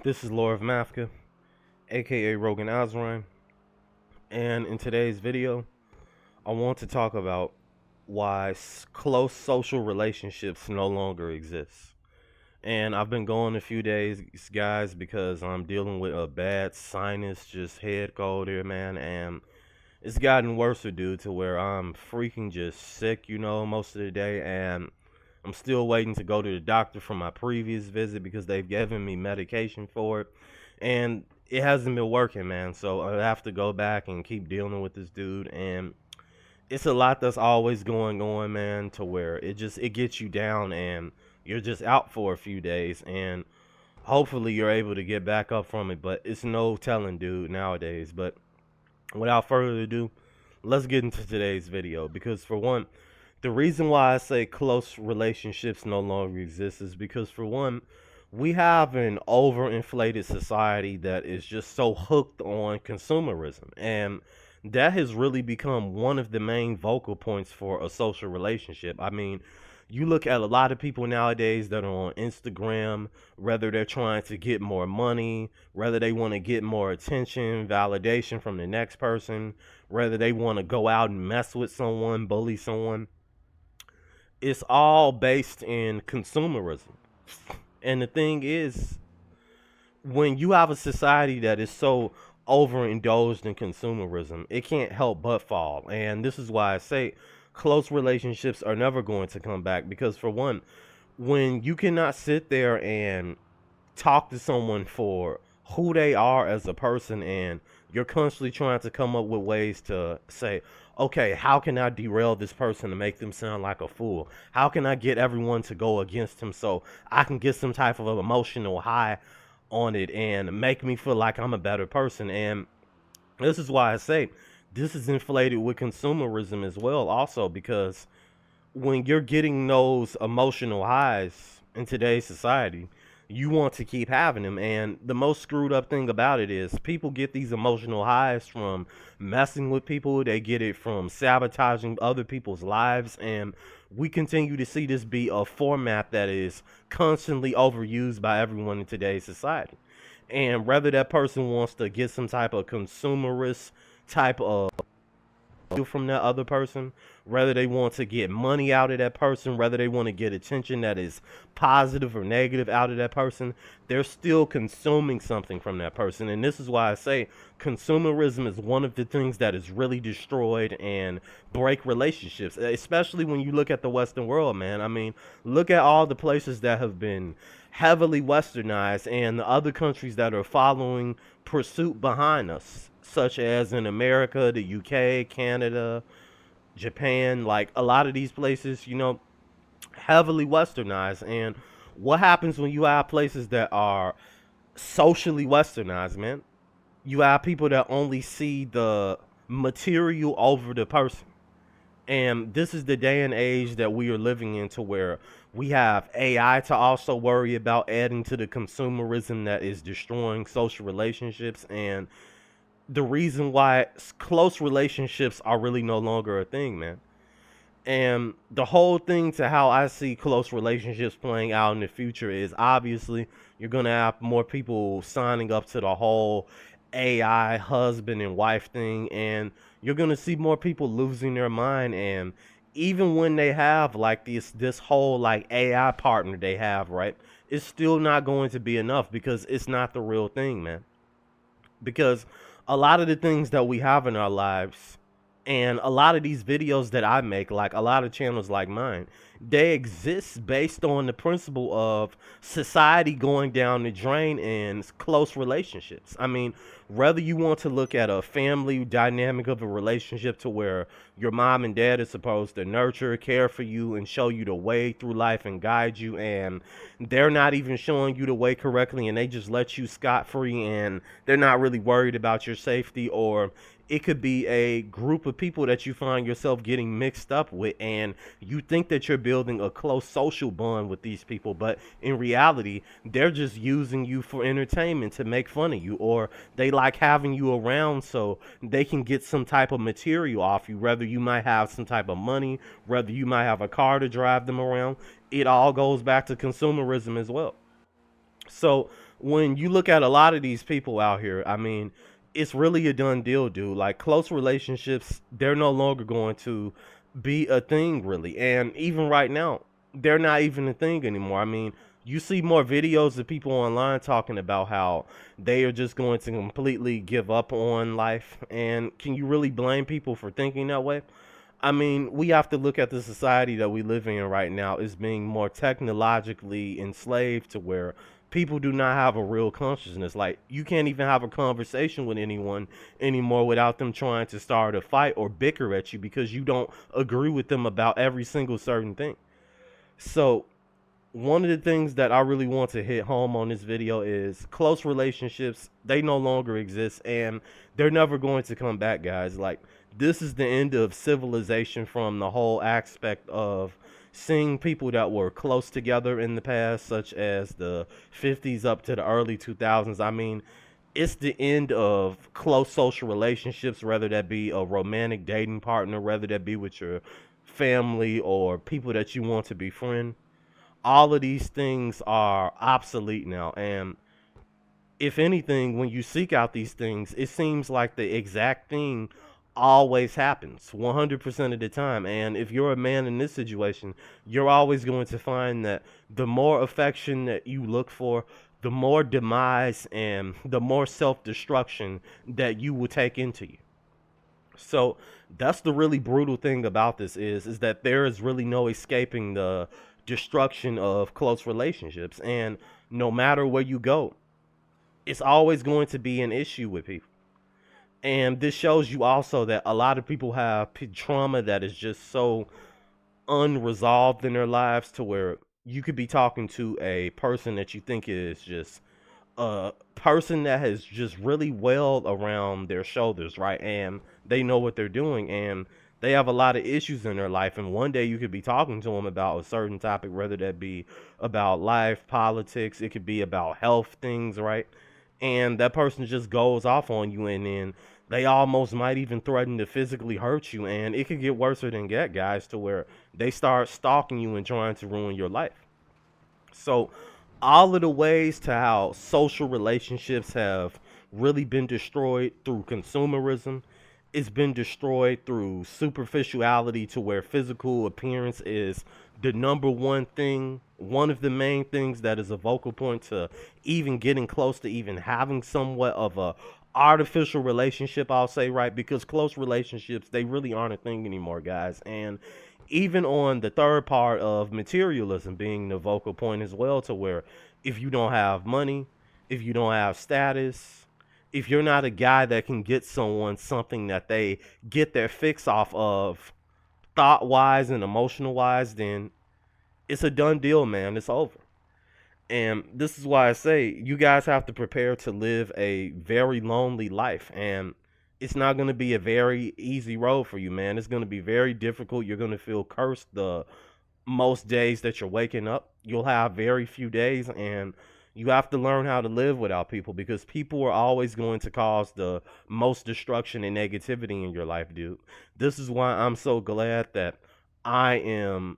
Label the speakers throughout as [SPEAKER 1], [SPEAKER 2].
[SPEAKER 1] This is Laura of Mafka, aka Rogan Azrain, and in today's video, I want to talk about why close social relationships no longer exist. And I've been going a few days, guys, because I'm dealing with a bad sinus, just head cold here, man, and it's gotten worse, dude, to where I'm freaking just sick, most of the day, and I'm still waiting to go to the doctor from my previous visit because they've given me medication for it. And it hasn't been working, man. So I have to go back and keep dealing with this dude. And it's a lot that's always going on, man, to where it gets you down and you're just out for a few days. And hopefully you're able to get back up from it. But it's no telling, dude, nowadays. But without further ado, let's get into today's video. Because for one, the reason why I say close relationships no longer exist is because, for one, we have an overinflated society that is just so hooked on consumerism. And that has really become one of the main vocal points for a social relationship. I mean, you look at a lot of people nowadays that are on Instagram, whether they're trying to get more money, whether they want to get more attention, validation from the next person, whether they want to go out and mess with someone, bully someone. It's all based in consumerism. And the thing is, when you have a society that is so overindulged in consumerism, it can't help but fall. And this is why I say close relationships are never going to come back. Because, for one, when you cannot sit there and talk to someone for who they are as a person, and you're constantly trying to come up with ways to say, okay, how can I derail this person to make them sound like a fool? How can I get everyone to go against him so I can get some type of emotional high on it and make me feel like I'm a better person? And this is why I say this is inflated with consumerism as well, also, because when you're getting those emotional highs in today's society, you want to keep having them. And the most screwed up thing about it is people get these emotional highs from messing with people, they get it from sabotaging other people's lives. And we continue to see this be a format that is constantly overused by everyone in today's society. And whether that person wants to get some type of consumerist type of from that other person, whether they want to get money out of that person, whether they want to get attention that is positive or negative out of that person, they're still consuming something from that person. And this is why I say consumerism is one of the things that is really destroyed and break relationships, especially when you look at the Western world, man. I mean, look at all the places that have been heavily westernized and the other countries that are following pursuit behind us, such as in America, the UK, Canada, Japan. Like a lot of these places, heavily westernized. And what happens when you have places that are socially westernized, man? You have people that only see the material over the person. And this is the day and age that we are living in, to where we have AI to also worry about, adding to the consumerism that is destroying social relationships. And the reason why close relationships are really no longer a thing, man. And the whole thing to how I see close relationships playing out in the future is, obviously you're going to have more people signing up to the whole AI husband and wife thing, and you're going to see more people losing their mind. And even when they have like this whole like AI partner they have, right, it's still not going to be enough because it's not the real thing, man. Because a lot of the things that we have in our lives, and a lot of these videos that I make, like a lot of channels like mine, they exist based on the principle of society going down the drain in close relationships. I mean, whether you want to look at a family dynamic of a relationship to where your mom and dad is supposed to nurture, care for you, and show you the way through life and guide you, and they're not even showing you the way correctly, and they just let you scot free, and they're not really worried about your safety. Or it could be a group of people that you find yourself getting mixed up with, and you think that you're building a close social bond with these people, but in reality they're just using you for entertainment, to make fun of you, or they like having you around so they can get some type of material off you, whether you might have some type of money, whether you might have a car to drive them around. It all goes back to consumerism as well. So when you look at a lot of these people out here, I mean, it's really a done deal, dude. Like close relationships, they're no longer going to be a thing, really. And even right now, they're not even a thing anymore. I mean, you see more videos of people online talking about how they are just going to completely give up on life. And can you really blame people for thinking that way? I mean, we have to look at the society that we live in right now as being more technologically enslaved to where people do not have a real consciousness. Like, you can't even have a conversation with anyone anymore without them trying to start a fight or bicker at you because you don't agree with them about every single certain thing. So, one of the things that I really want to hit home on this video is close relationships, they no longer exist and they're never going to come back, guys. Like, this is the end of civilization from the whole aspect of seeing people that were close together in the past, such as the 50s up to the early 2000s. I mean, it's the end of close social relationships, whether that be a romantic dating partner, whether that be with your family or people that you want to befriend. All of these things are obsolete now. And if anything, when you seek out these things, it seems like the exact thing always happens 100% of the time. And if you're a man in this situation, you're always going to find that the more affection that you look for, the more demise and the more self destruction that you will take into you. So that's the really brutal thing about this is that there is really no escaping the destruction of close relationships. And no matter where you go, it's always going to be an issue with people. And this shows you also that a lot of people have trauma that is just so unresolved in their lives to where you could be talking to a person that you think is just a person that has just really well around their shoulders, right? And they know what they're doing and they have a lot of issues in their life. And one day you could be talking to them about a certain topic, whether that be about life, politics, it could be about health things, right? And that person just goes off on you and then they almost might even threaten to physically hurt you. And it could get worse than that, guys, to where they start stalking you and trying to ruin your life. So, all of the ways to how social relationships have really been destroyed through consumerism, it's been destroyed through superficiality to where physical appearance is the number one thing, one of the main things that is a vocal point to even getting close to even having somewhat of a artificial relationship, I'll say, right? Because close relationships, they really aren't a thing anymore, guys. And even on the third part of materialism being the vocal point as well, to where if you don't have money, if you don't have status, if you're not a guy that can get someone something that they get their fix off of thought wise and emotional wise, then it's a done deal, man. It's over. And this is why I say you guys have to prepare to live a very lonely life. And it's not going to be a very easy road for you, man. It's going to be very difficult. You're going to feel cursed the most days that you're waking up. You'll have very few days, and you have to learn how to live without people because people are always going to cause the most destruction and negativity in your life, dude. This is why I'm so glad that I am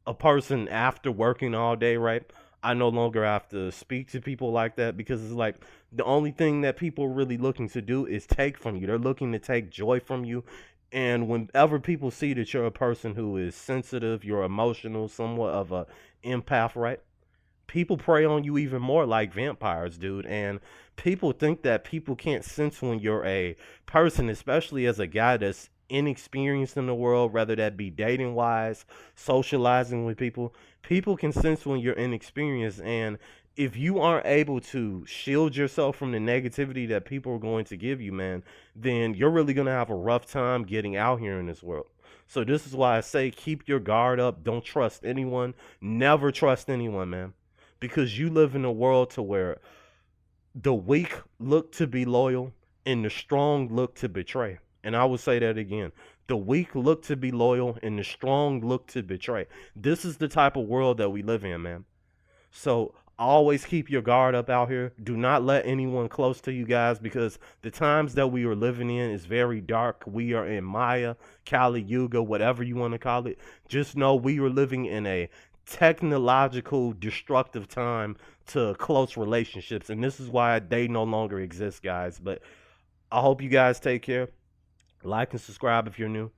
[SPEAKER 1] a person after working all day, right? I no longer have to speak to people like that because it's like the only thing that people are really looking to do is take from you. They're looking to take joy from you. And whenever people see that you're a person who is sensitive, you're emotional, somewhat of a empath, right? People prey on you even more like vampires, dude. And people think that people can't sense when you're a person, especially as a guy that's inexperienced in the world, whether that be dating wise, socializing with people. People can sense when you're inexperienced. And if you aren't able to shield yourself from the negativity that people are going to give you, man, then you're really going to have a rough time getting out here in this world. So, this is why I say keep your guard up. Don't trust anyone. Never trust anyone, man, because you live in a world to where the weak look to be loyal and the strong look to betray. And I will say that again. The weak look to be loyal and the strong look to betray. This is the type of world that we live in, man. So always keep your guard up out here. Do not let anyone close to you guys because the times that we are living in is very dark. We are in Maya, Kali Yuga, whatever you want to call it. Just know we are living in a technological destructive time to close relationships, and this is why they no longer exist, guys. But I hope you guys take care. Like and subscribe if you're new.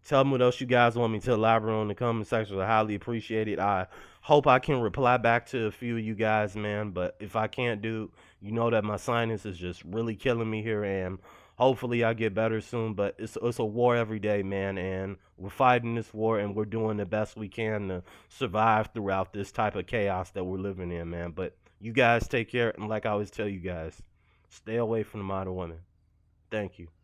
[SPEAKER 1] Tell me what else you guys want me to elaborate on in the comment section. I highly appreciate it. I hope I can reply back to a few of you guys, man. But if I can't do, you know that my sinus is just really killing me here, and hopefully I get better soon. But it's a war every day, man, and we're fighting this war, and we're doing the best we can to survive throughout this type of chaos that we're living in, man. But you guys take care, and like I always tell you guys, stay away from the modern woman. Thank you.